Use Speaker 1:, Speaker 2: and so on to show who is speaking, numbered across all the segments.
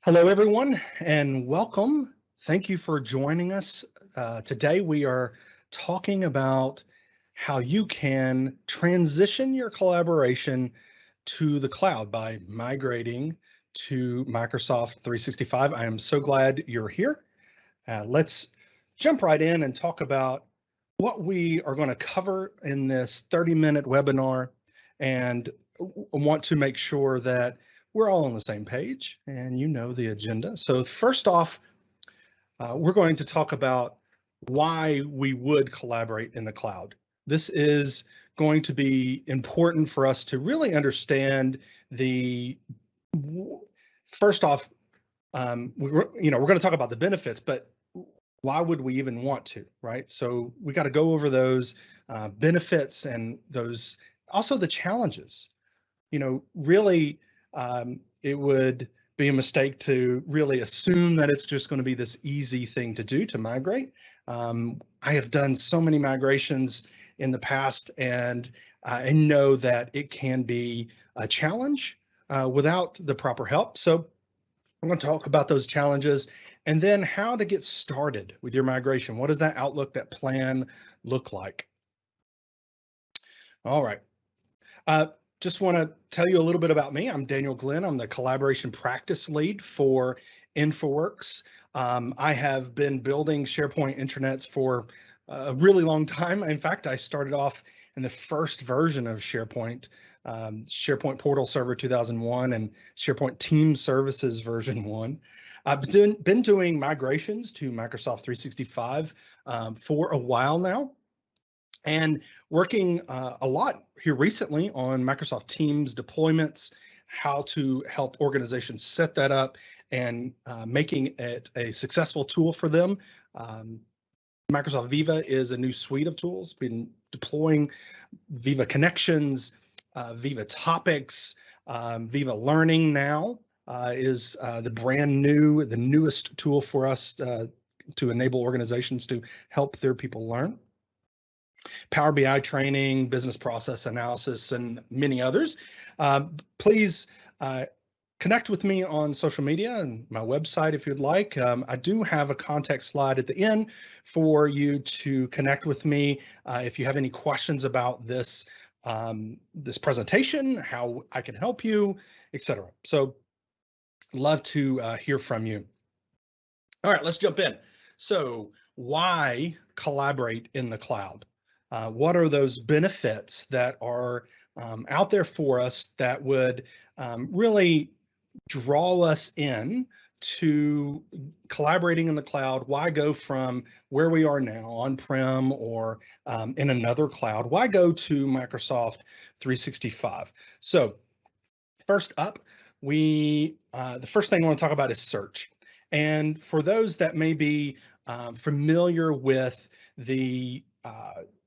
Speaker 1: Hello, everyone, and welcome. Thank you for joining us. Today, we are talking about how you can transition your collaboration to the cloud by migrating to Microsoft 365. I am so glad you're here. Let's jump right in and talk about what we are going to cover in this 30-minute webinar, and want to make sure that we're all on the same page and you know the agenda. So first off, we're going to talk about why we would collaborate in the cloud. This is going to be important for us to really understand the, first off, we're going to talk about the benefits, but why would we even want to, right? So we got to go over those benefits and those, also the challenges. Really, it would be a mistake to really assume that it's just going to be this easy thing to do to migrate. I have done so many migrations in the past, and I know that it can be a challenge without the proper help. So I'm going to talk about those challenges and then how to get started with your migration. What does that outlook, that plan look like? All right. Just want to tell you a little bit about me. I'm Daniel Glenn. I'm the collaboration practice lead for InfoWorks. I have been building SharePoint intranets for a really long time. In fact, I started off in the first version of SharePoint, SharePoint Portal Server 2001 and SharePoint Team Services version 1. I've been doing migrations to Microsoft 365 for a while now, and working a lot here recently on Microsoft Teams deployments, how to help organizations set that up and making it a successful tool for them. Microsoft Viva is a new suite of tools. Been deploying Viva Connections, Viva Topics, Viva Learning now is the newest tool for us to enable organizations to help their people learn. Power BI training, business process analysis, and many others. Please connect with me on social media and my website if you'd like. I do have a contact slide at the end for you to connect with me if you have any questions about this, this presentation, how I can help you, etc. So love to hear from you. All right, let's jump in. So why collaborate in the cloud? What are those benefits that are out there for us that would really draw us in to collaborating in the cloud? Why go from where we are now on-prem or in another cloud? Why go to Microsoft 365? So first up, the first thing I want to talk about is search. And for those that may be familiar with the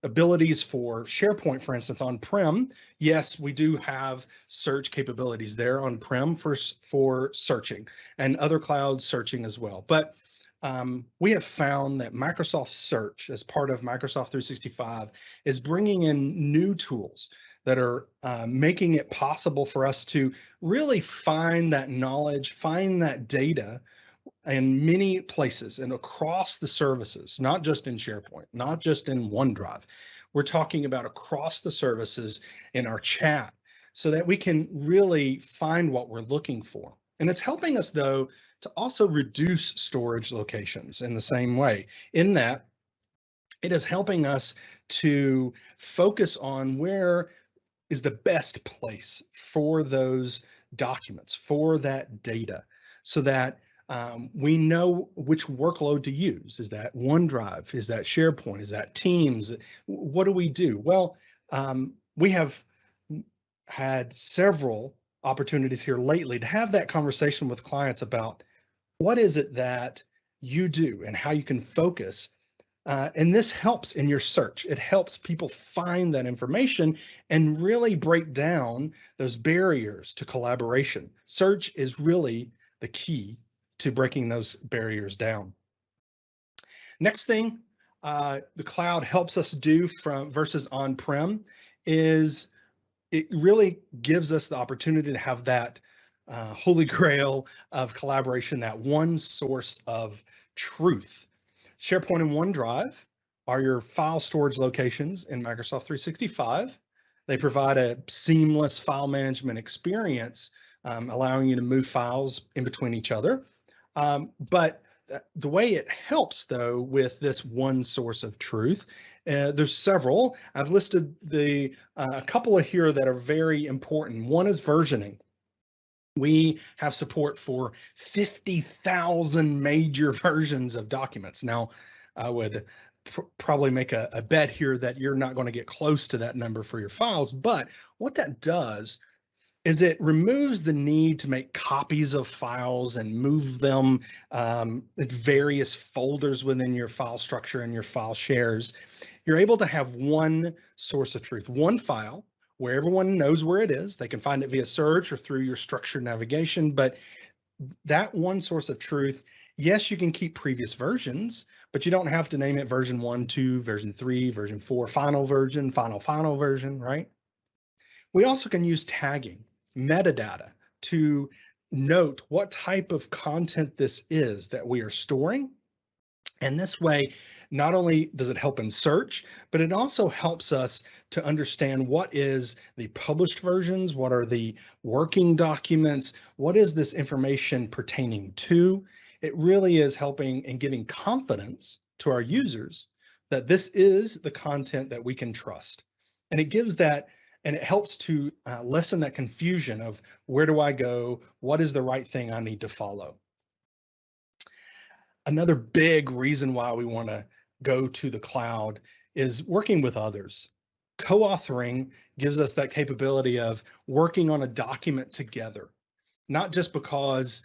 Speaker 1: abilities for SharePoint, for instance, on-prem, yes, we do have search capabilities there on-prem for searching and other cloud searching as well. But we have found that Microsoft Search, as part of Microsoft 365, is bringing in new tools that are making it possible for us to really find that knowledge, find that data in many places and across the services, not just in SharePoint, not just in OneDrive. We're talking about across the services in our chat so that we can really find what we're looking for. And it's helping us, though, to also reduce storage locations in the same way, in that it is helping us to focus on where is the best place for those documents, for that data, so that we know which workload to use. Is that OneDrive? Is that SharePoint? Is that Teams? What do we do? Well, we have had several opportunities here lately to have that conversation with clients about what is it that you do and how you can focus. And this helps in your search. It helps people find that information and really break down those barriers to collaboration. Search is really the key to breaking those barriers down. Next thing the cloud helps us do versus on-prem is it really gives us the opportunity to have that holy grail of collaboration, that one source of truth. SharePoint and OneDrive are your file storage locations in Microsoft 365. They provide a seamless file management experience, allowing you to move files in between each other. But the way it helps, though, with this one source of truth, there's several. I've listed a couple of here that are very important. One is versioning. We have support for 50,000 major versions of documents. Now, I would probably make a bet here that you're not going to get close to that number for your files, but what that does is it removes the need to make copies of files and move them in various folders within your file structure and your file shares. You're able to have one source of truth, one file where everyone knows where it is. They can find it via search or through your structured navigation, but that one source of truth, yes, you can keep previous versions, but you don't have to name it version 1, 2, version 3, version 4, final version, final version, right? We also can use tagging, metadata, to note what type of content this is that we are storing. And this way, not only does it help in search, but it also helps us to understand what is the published versions, what are the working documents, what is this information pertaining to. It really is helping and giving confidence to our users that this is the content that we can trust. And it gives that, and it helps to lessen that confusion of where do I go? What is the right thing I need to follow? Another big reason why we want to go to the cloud is working with others. Co-authoring gives us that capability of working on a document together, not just because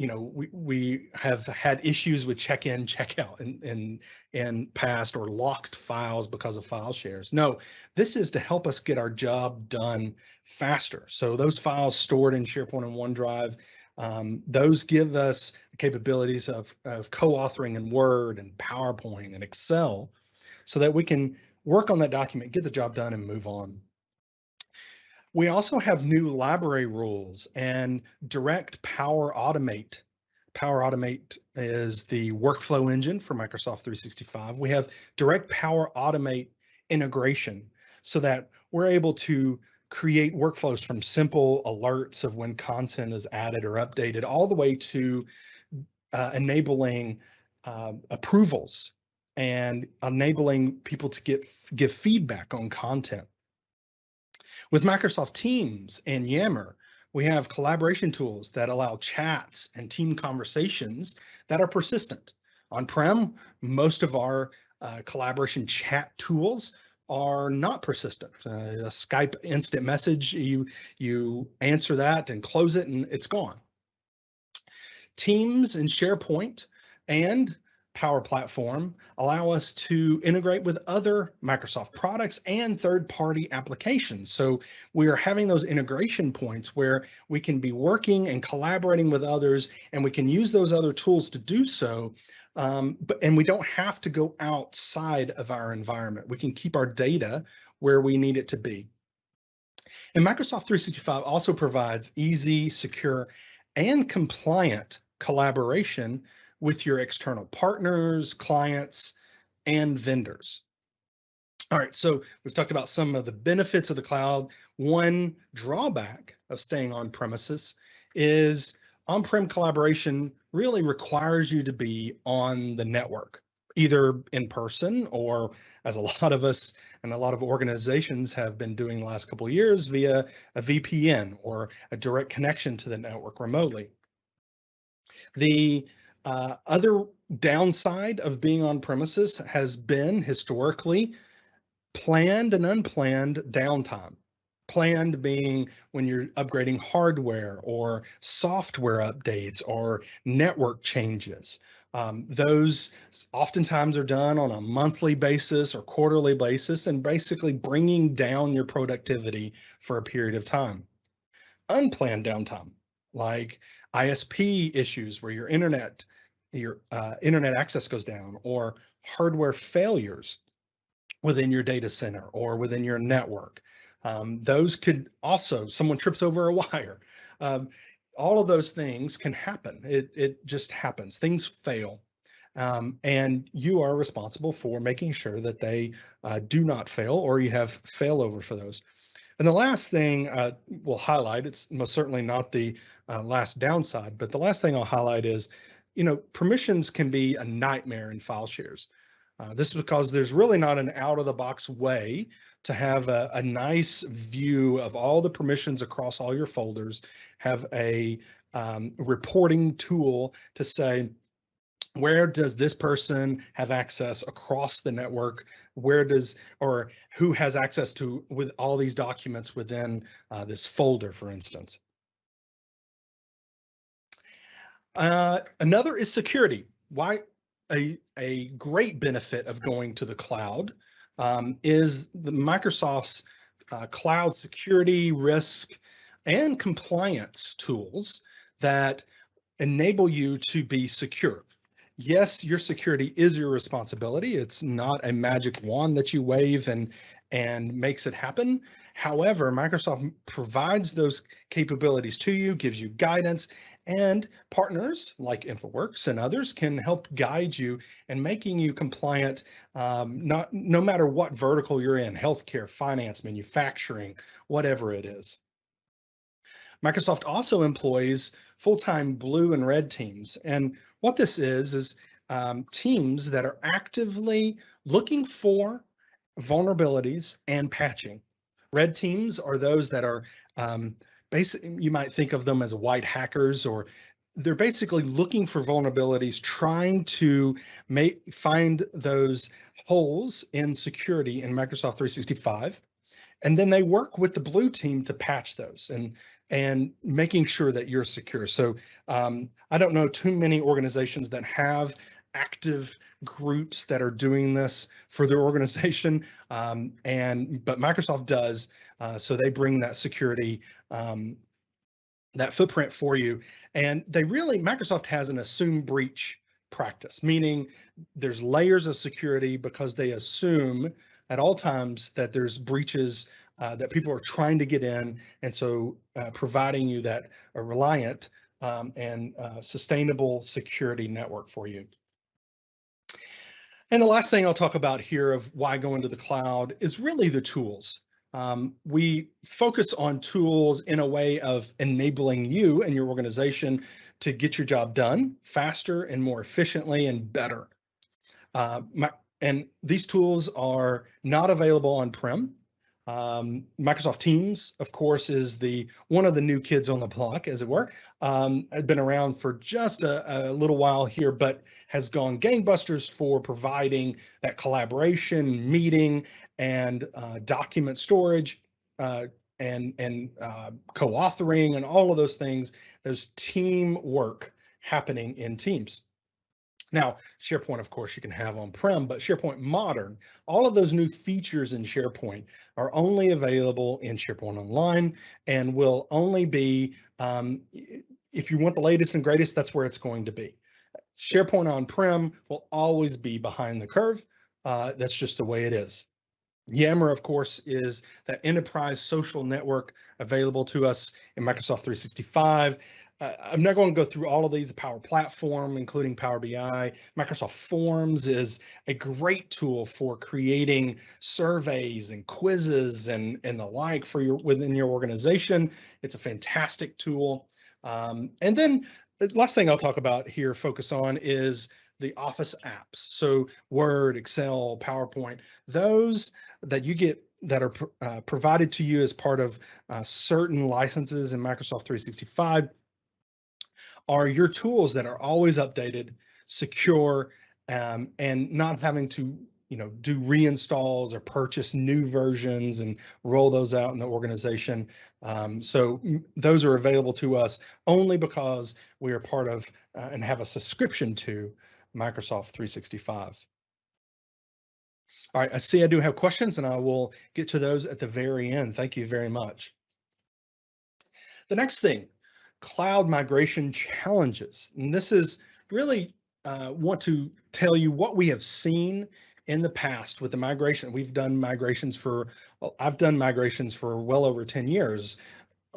Speaker 1: we have had issues with check-in, check-out in past, or locked files because of file shares. No, this is to help us get our job done faster. So those files stored in SharePoint and OneDrive, those give us the capabilities of co-authoring in Word and PowerPoint and Excel so that we can work on that document, get the job done, and move on. We also have new library rules and direct Power Automate. Power Automate is the workflow engine for Microsoft 365. We have direct Power Automate integration so that we're able to create workflows from simple alerts of when content is added or updated, all the way to enabling approvals and enabling people to give feedback on content. With Microsoft Teams and Yammer, we have collaboration tools that allow chats and team conversations that are persistent. On-prem, most of our collaboration chat tools are not persistent. A Skype instant message, you answer that and close it and it's gone. Teams and SharePoint and Power Platform allow us to integrate with other Microsoft products and third-party applications. So we are having those integration points where we can be working and collaborating with others, and we can use those other tools to do so. And we don't have to go outside of our environment. We can keep our data where we need it to be. And Microsoft 365 also provides easy, secure, and compliant collaboration with your external partners, clients, and vendors. All right, so we've talked about some of the benefits of the cloud. One drawback of staying on premises is on-prem collaboration really requires you to be on the network, either in person or, as a lot of us and a lot of organizations have been doing the last couple of years, via a VPN or a direct connection to the network remotely. The other downside of being on premises has been historically planned and unplanned downtime. Planned being when you're upgrading hardware or software updates or network changes. Those oftentimes are done on a monthly basis or quarterly basis, and basically bringing down your productivity for a period of time. Unplanned downtime, like ISP issues where your internet access goes down, or hardware failures within your data center or within your network. Those could also, someone trips over a wire. all of those things can happen. It just happens. Things fail. And you are responsible for making sure that they do not fail, or you have failover for those. And the last thing we'll highlight, it's most certainly not the last downside, but the last thing I'll highlight is, permissions can be a nightmare in file shares. This is because there's really not an out-of-the-box way to have a nice view of all the permissions across all your folders, have a reporting tool to say, where does this person have access across the network? Or who has access to with all these documents within this folder, for instance? Another is security. Why a great benefit of going to the cloud is the Microsoft's cloud security, risk, and compliance tools that enable you to be secure. Yes, your security is your responsibility. It's not a magic wand that you wave and makes it happen. However, Microsoft provides those capabilities to you, gives you guidance, and partners like InfoWorks and others can help guide you in making you compliant, no matter what vertical you're in, healthcare, finance, manufacturing, whatever it is. Microsoft also employs full-time blue and red teams. And what this is teams that are actively looking for vulnerabilities and patching. Red teams are those that are basically, you might think of them as white hackers, or they're basically looking for vulnerabilities, trying to find those holes in security in Microsoft 365. And then they work with the blue team to patch those and making sure that you're secure. So I don't know too many organizations that have active groups that are doing this for their organization, but Microsoft does. So they bring that security, that footprint for you. And Microsoft has an assume breach practice, meaning there's layers of security because they assume at all times that there's breaches, that people are trying to get in, and so providing you that reliant and sustainable security network for you. And the last thing I'll talk about here of why go into the cloud is really the tools. We focus on tools in a way of enabling you and your organization to get your job done faster and more efficiently and better. And these tools are not available on-prem. Microsoft Teams, of course, is one of the new kids on the block, as it were. Had been around for just a little while here, but has gone gangbusters for providing that collaboration, meeting, and document storage, and co-authoring, and all of those things. There's teamwork happening in Teams. Now, SharePoint, of course, you can have on-prem, but SharePoint Modern, all of those new features in SharePoint are only available in SharePoint Online and will only be, if you want the latest and greatest, that's where it's going to be. SharePoint on-prem will always be behind the curve. That's just the way it is. Yammer, of course, is that enterprise social network available to us in Microsoft 365. I'm not going to go through all of these. The Power Platform, including Power BI. Microsoft Forms is a great tool for creating surveys and quizzes and the like for within your organization. It's a fantastic tool. And then the last thing I'll talk about here, focus on, is the Office apps. So Word, Excel, PowerPoint, those that you get that are provided to you as part of certain licenses in Microsoft 365 are your tools that are always updated, secure, and not having to do reinstalls or purchase new versions and roll those out in the organization. So those are available to us only because we are part of and have a subscription to Microsoft 365. All right, I see I do have questions, and I will get to those at the very end. Thank you very much. The next thing, cloud migration challenges. And this is really want to tell you what we have seen in the past with the migration. I've done migrations for well over 10 years,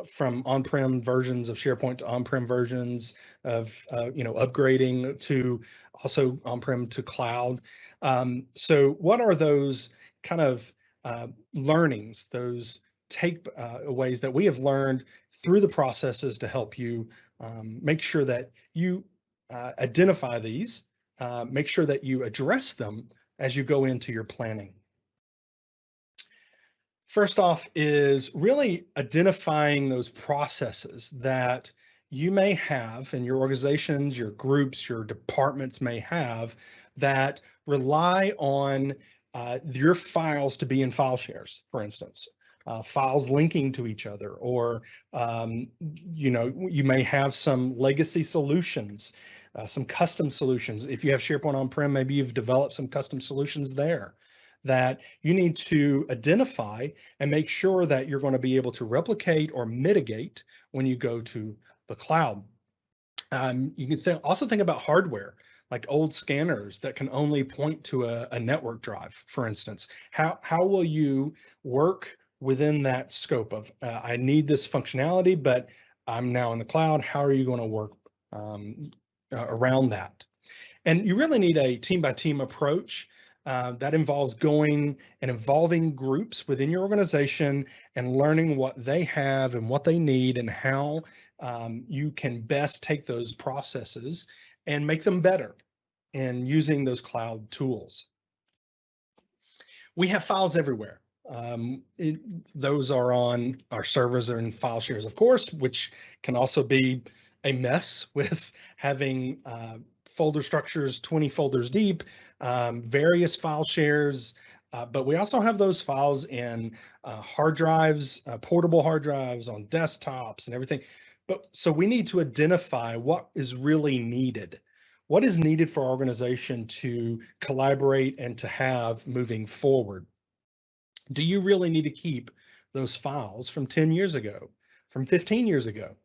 Speaker 1: from on-prem versions of SharePoint to on-prem versions of, upgrading to also on-prem to cloud. So what are those kind of learnings, those take ways that we have learned through the processes to help you make sure that you identify these, make sure that you address them as you go into your planning? First off is really identifying those processes that you may have in your organizations, your groups, your departments may have that rely on your files to be in file shares, for instance. Files linking to each other, or you may have some legacy solutions, some custom solutions. If you have SharePoint on-prem, maybe you've developed some custom solutions there that you need to identify and make sure that you're going to be able to replicate or mitigate when you go to the cloud. You can also think about hardware, like old scanners that can only point to a network drive, for instance. How will you work within that scope of, I need this functionality, but I'm now in the cloud. How are you going to work around that? And you really need a team-by-team approach that involves going and involving groups within your organization and learning what they have and what they need and how you can best take those processes and make them better and using those cloud tools. We have files everywhere. Those are on our servers and file shares, of course, which can also be a mess with having folder structures 20 folders deep, various file shares, but we also have those files in hard drives, portable hard drives on desktops and everything. But so we need to identify what is really needed. What is needed for our organization to collaborate and to have moving forward? Do you really need to keep those files from 10 years ago, from 15 years ago?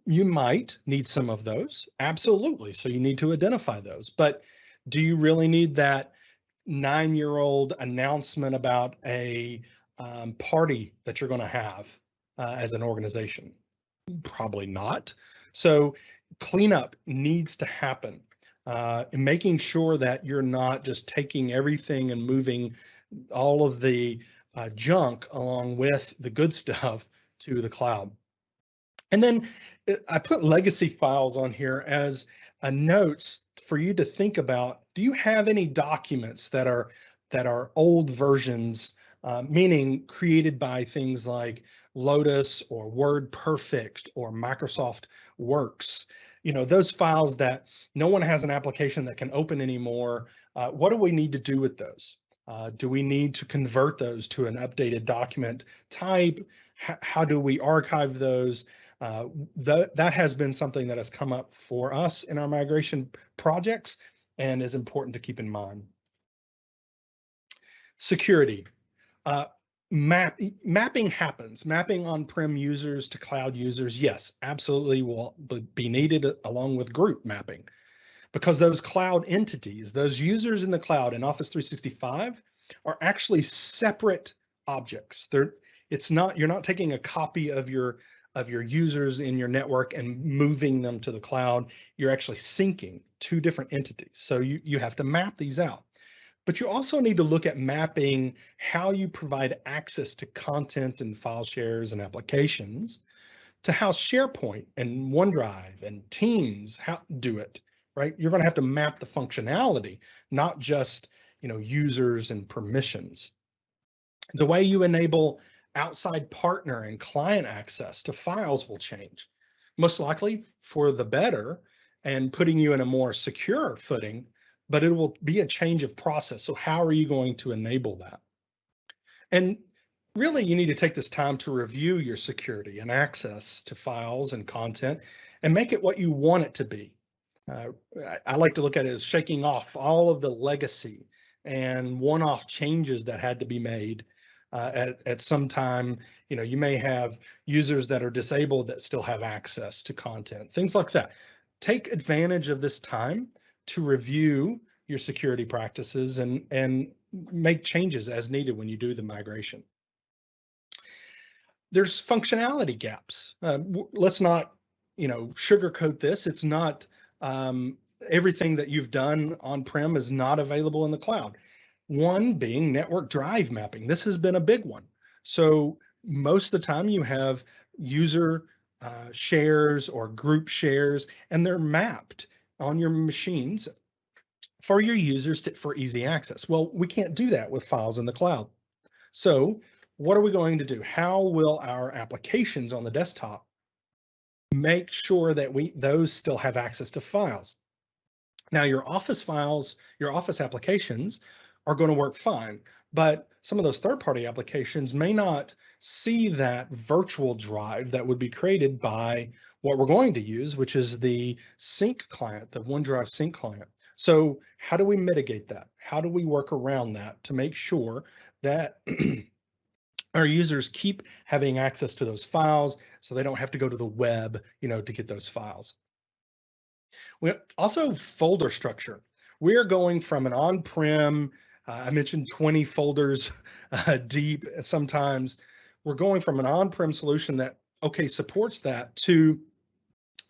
Speaker 1: You might need some of those, absolutely. So you need to identify those. But do you really need that 9-year-old announcement about a party that you're going to have as an organization? Probably not. So cleanup needs to happen, and making sure that you're not just taking everything and moving all of the junk along with the good stuff to the cloud. And then I put legacy files on here as notes for you to think about. Do you have any documents that are old versions, meaning created by things like Lotus or WordPerfect or Microsoft Works? Those files that no one has an application that can open anymore. What do we need to do with those? Do we need to convert those to an updated document type? How do we archive those? That has been something that has come up for us in our migration projects and is important to keep in mind. Security. Mapping happens. Mapping on-prem users to cloud users, yes, absolutely will be needed along with group mapping, because those cloud entities, those users in the cloud in Office 365 are actually separate objects. You're not taking a copy of your users in your network and moving them to the cloud. You're actually syncing two different entities. So you have to map these out. But you also need to look at mapping how you provide access to content and file shares and applications to how SharePoint and OneDrive and Teams do it, right? You're going to have to map the functionality, not just users and permissions. The way you enable outside partner and client access to files will change, most likely for the better and putting you in a more secure footing, but it will be a change of process. So how are you going to enable that? And really, you need to take this time to review your security and access to files and content and make it what you want it to be. I like to look at it as shaking off all of the legacy and one-off changes that had to be made at some time. You may have users that are disabled that still have access to content, things like that. Take advantage of this time to review your security practices and make changes as needed when you do the migration. There's functionality gaps. Let's not, sugarcoat this. It's not everything that you've done on-prem is not available in the cloud. One being network drive mapping. This has been a big one. So most of the time you have user shares or group shares, and they're mapped on your machines for your users for easy access. Well, we can't do that with files in the cloud. So what are we going to do? How will our applications on the desktop make sure that those still have access to files? Now, your Office files, your Office applications are going to work fine, but some of those third-party applications may not see that virtual drive that would be created by what we're going to use, which is the sync client, the OneDrive sync client. So how do we mitigate that? How do we work around that to make sure that our users keep having access to those files so they don't have to go to the web, to get those files? We also folder structure. We are going from an on-prem, I mentioned 20 folders deep sometimes. We're going from an on-prem solution that, okay, supports that to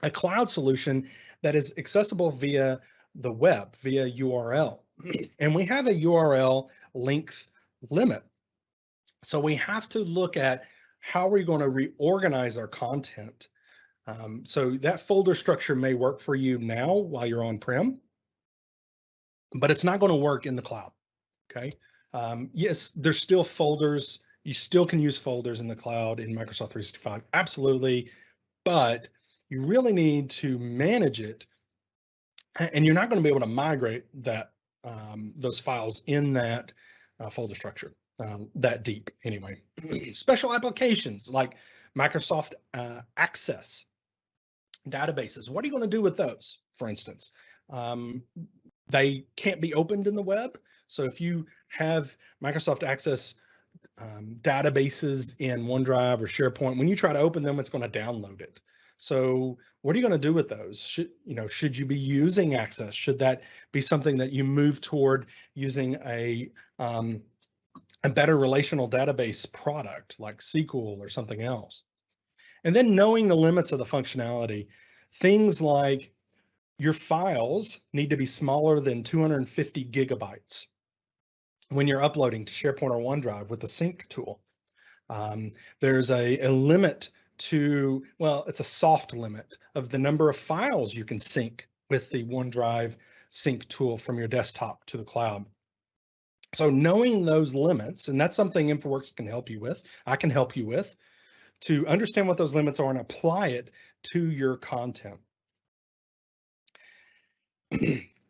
Speaker 1: a cloud solution that is accessible via the web, via URL. And we have a URL length limit. So we have to look at how we're going to reorganize our content. So that folder structure may work for you now while you're on-prem, but it's not going to work in the cloud, okay? Yes, there's still folders. You still can use folders in the cloud in Microsoft 365, absolutely, but you really need to manage it, and you're not going to be able to migrate that those files in that folder structure that deep anyway. Special applications like Microsoft Access databases. What are you going to do with those, for instance? They can't be opened in the web. So if you have Microsoft Access databases in OneDrive or SharePoint, when you try to open them, it's going to download it. So what are you going to do with those? Should you be using Access? Should that be something that you move toward using a better relational database product like SQL or something else? And then knowing the limits of the functionality, things like your files need to be smaller than 250 gigabytes when you're uploading to SharePoint or OneDrive with the sync tool. There's a limit to, well, it's a soft limit of the number of files you can sync with the OneDrive sync tool from your desktop to the cloud. So knowing those limits, and that's something InfoWorks can help you with, I can help you with, to understand what those limits are and apply it to your content.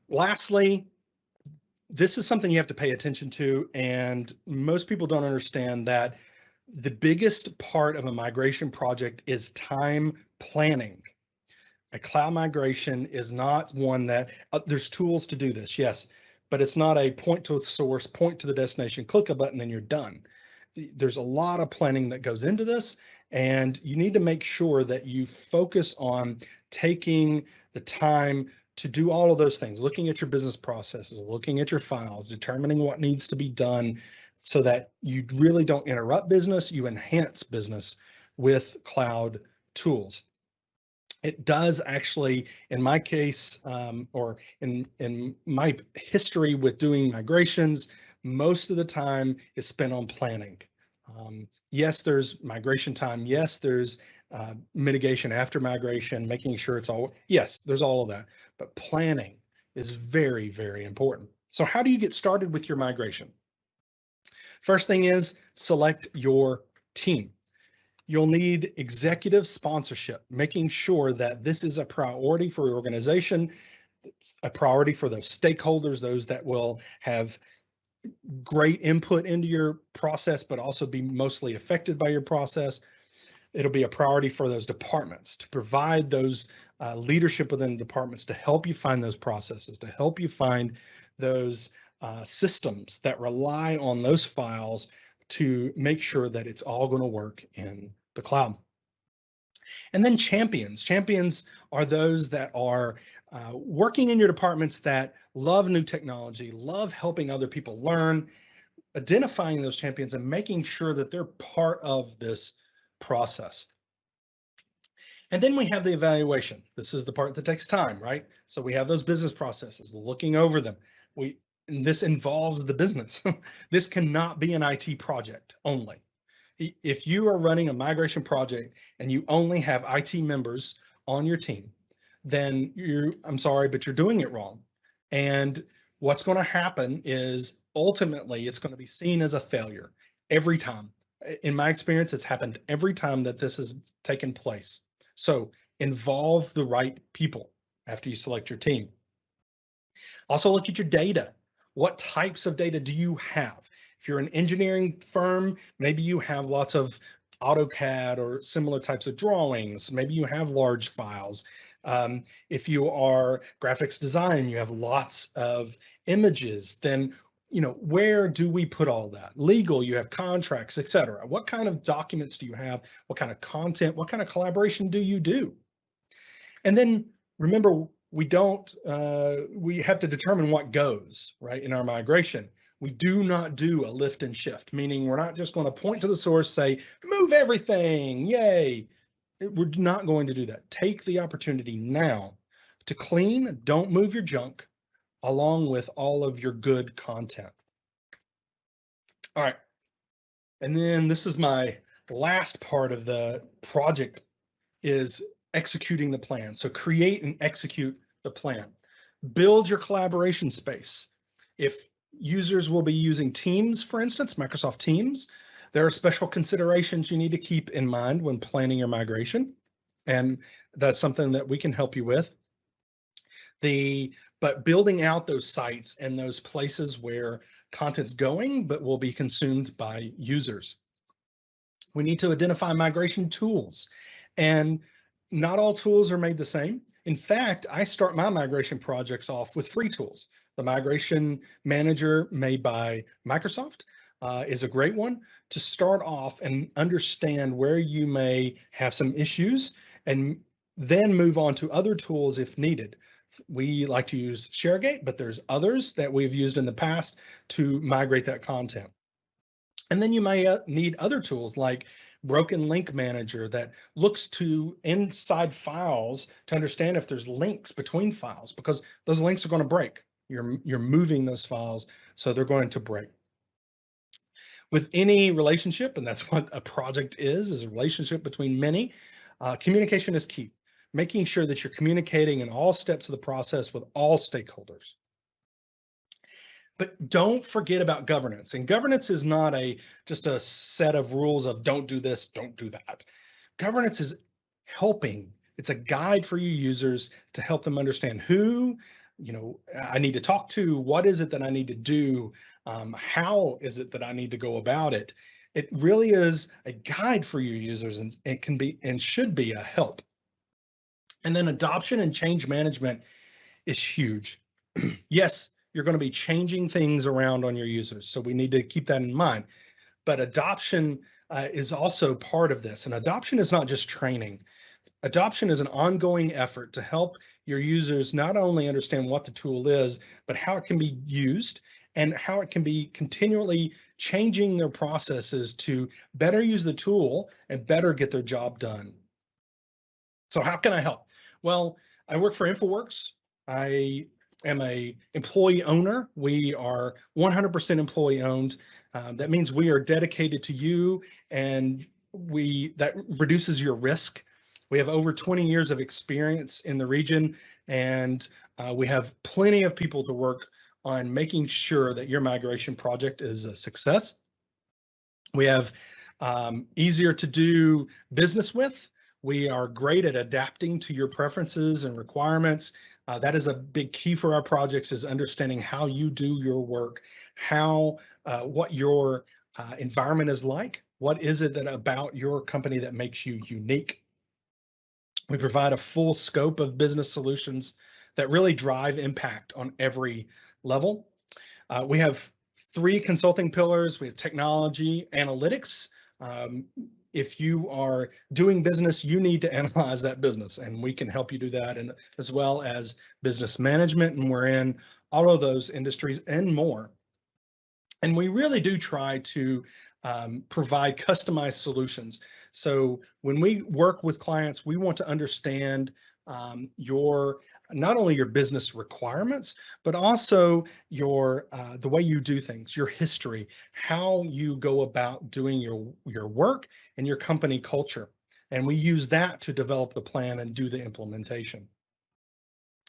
Speaker 1: Lastly, this is something you have to pay attention to, and most people don't understand that the biggest part of a migration project is time planning. A cloud migration is not one that, there's tools to do this, yes, but it's not a point to a source, point to the destination, click a button and you're done. There's a lot of planning that goes into this, and you need to make sure that you focus on taking the time to do all of those things, looking at your business processes, looking at your files, determining what needs to be done so that you really don't interrupt business, you enhance business with cloud tools. It does actually, in my case, or in my history with doing migrations, most of the time is spent on planning. Yes, there's migration time. Yes, there's mitigation after migration, making sure it's all, yes, there's all of that, but planning is very, very important. So how do you get started with your migration? First thing is select your team. You'll need executive sponsorship, making sure that this is a priority for your organization. It's a priority for those stakeholders, those that will have great input into your process, but also be mostly affected by your process. It'll be a priority for those departments to provide those leadership within departments to help you find those processes, to help you find those systems that rely on those files to make sure that it's all going to work in the cloud. And then champions. Champions are those that are working in your departments that love new technology, love helping other people learn, identifying those champions and making sure that they're part of this process. And then we have the evaluation. This is the part that takes time, right? So we have those business processes, looking over them. And this involves the business. This cannot be an IT project only. If you are running a migration project and you only have IT members on your team, then I'm sorry, but you're doing it wrong. And what's going to happen is ultimately it's going to be seen as a failure every time. In my experience, it's happened every time that this has taken place. So involve the right people after you select your team. Also look at your data. What types of data do you have? If you're an engineering firm, maybe you have lots of AutoCAD or similar types of drawings. Maybe you have large files. If you are graphics design, you have lots of images, then where do we put all that? Legal, you have contracts, etc. What kind of documents do you have? What kind of content? What kind of collaboration do you do? And then remember, we have to determine what goes, right, in our migration. We do not do a lift and shift, meaning we're not just going to point to the source, say, move everything, yay. We're not going to do that. Take the opportunity now to clean, don't move your junk, along with all of your good content. All right. And then this is my last part of the project, is executing the plan. So create and execute the plan. Build your collaboration space. If users will be using Teams, for instance, Microsoft Teams, there are special considerations you need to keep in mind when planning your migration. And that's something that we can help you with. But building out those sites and those places where content's going, but will be consumed by users. We need to identify migration tools, and not all tools are made the same. In fact, I start my migration projects off with free tools. The Migration Manager made by Microsoft is a great one to start off and understand where you may have some issues, and then move on to other tools if needed. We like to use ShareGate, but there's others that we've used in the past to migrate that content. And then you may need other tools like Broken Link Manager that looks to inside files to understand if there's links between files, because those links are going to break. You're moving those files, so they're going to break. With any relationship, and that's what a project is a relationship between many, communication is key. Making sure that you're communicating in all steps of the process with all stakeholders. But don't forget about governance. And governance is not just a set of rules of don't do this, don't do that. Governance is helping. It's a guide for you users to help them understand who I need to talk to, what is it that I need to do, how is it that I need to go about it. It really is a guide for your users, and it can be and should be a help. And then adoption and change management is huge. Yes, you're going to be changing things around on your users, so we need to keep that in mind. But adoption is also part of this. And adoption is not just training. Adoption is an ongoing effort to help your users not only understand what the tool is, but how it can be used and how it can be continually changing their processes to better use the tool and better get their job done. So how can I help? Well, I work for InfoWorks. I am a employee owner. We are 100% employee owned. That means we are dedicated to you, and that reduces your risk. We have over 20 years of experience in the region, and we have plenty of people to work on making sure that your migration project is a success. We have easier to do business with. We are great at adapting to your preferences and requirements. That is a big key for our projects, is understanding how you do your work, what your environment is like. What is it about your company that makes you unique? We provide a full scope of business solutions that really drive impact on every level. We have 3 consulting pillars. We have technology, analytics. If you are doing business, you need to analyze that business, and we can help you do that, and as well as business management, and we're in all of those industries and more. And we really do try to provide customized solutions So when we work with clients, we want to understand your not only your business requirements, but also your the way you do things, your history, how you go about doing your work and your company culture. And we use that to develop the plan and do the implementation.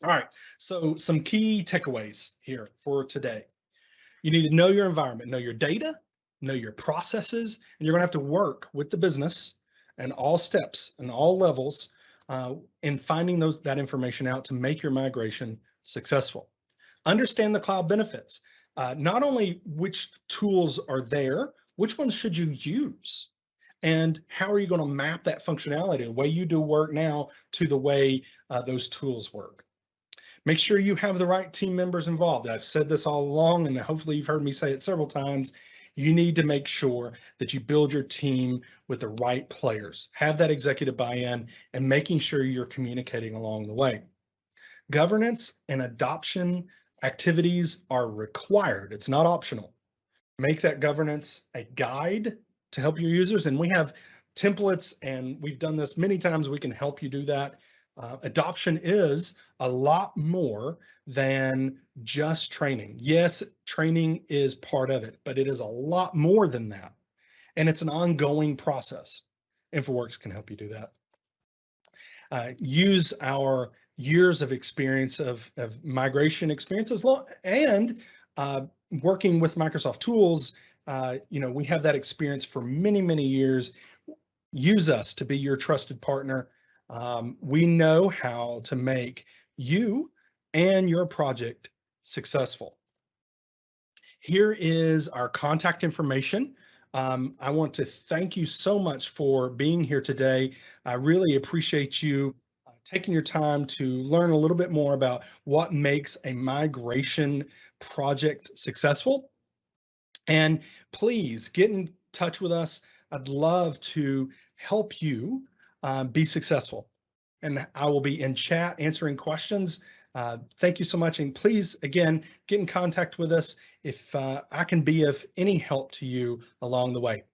Speaker 1: All right, so some key takeaways here for today. You need to know your environment, know your data, know your processes, and you're going to have to work with the business and all steps and all levels in finding that information out to make your migration successful. Understand the cloud benefits. Not only which tools are there, which ones should you use? And how are you going to map that functionality, the way you do work now to the way those tools work? Make sure you have the right team members involved. I've said this all along, and hopefully you've heard me say it several times. You need to make sure that you build your team with the right players, have that executive buy-in, and making sure you're communicating along the way. Governance and adoption activities are required. It's not optional. Make that governance a guide to help your users, and we have templates, and we've done this many times. We can help you do that. Adoption is a lot more than just training. Yes, training is part of it, but it is a lot more than that. And it's an ongoing process. InfoWorks can help you do that. Use our years of experience of migration experiences and working with Microsoft tools. We have that experience for many, many years. Use us to be your trusted partner. We know how to make you and your project successful. Here is our contact information. I want to thank you so much for being here today. I really appreciate you taking your time to learn a little bit more about what makes a migration project successful. And please get in touch with us. I'd love to help you be successful. And I will be in chat answering questions. Thank you so much. And please, again, get in contact with us if I can be of any help to you along the way.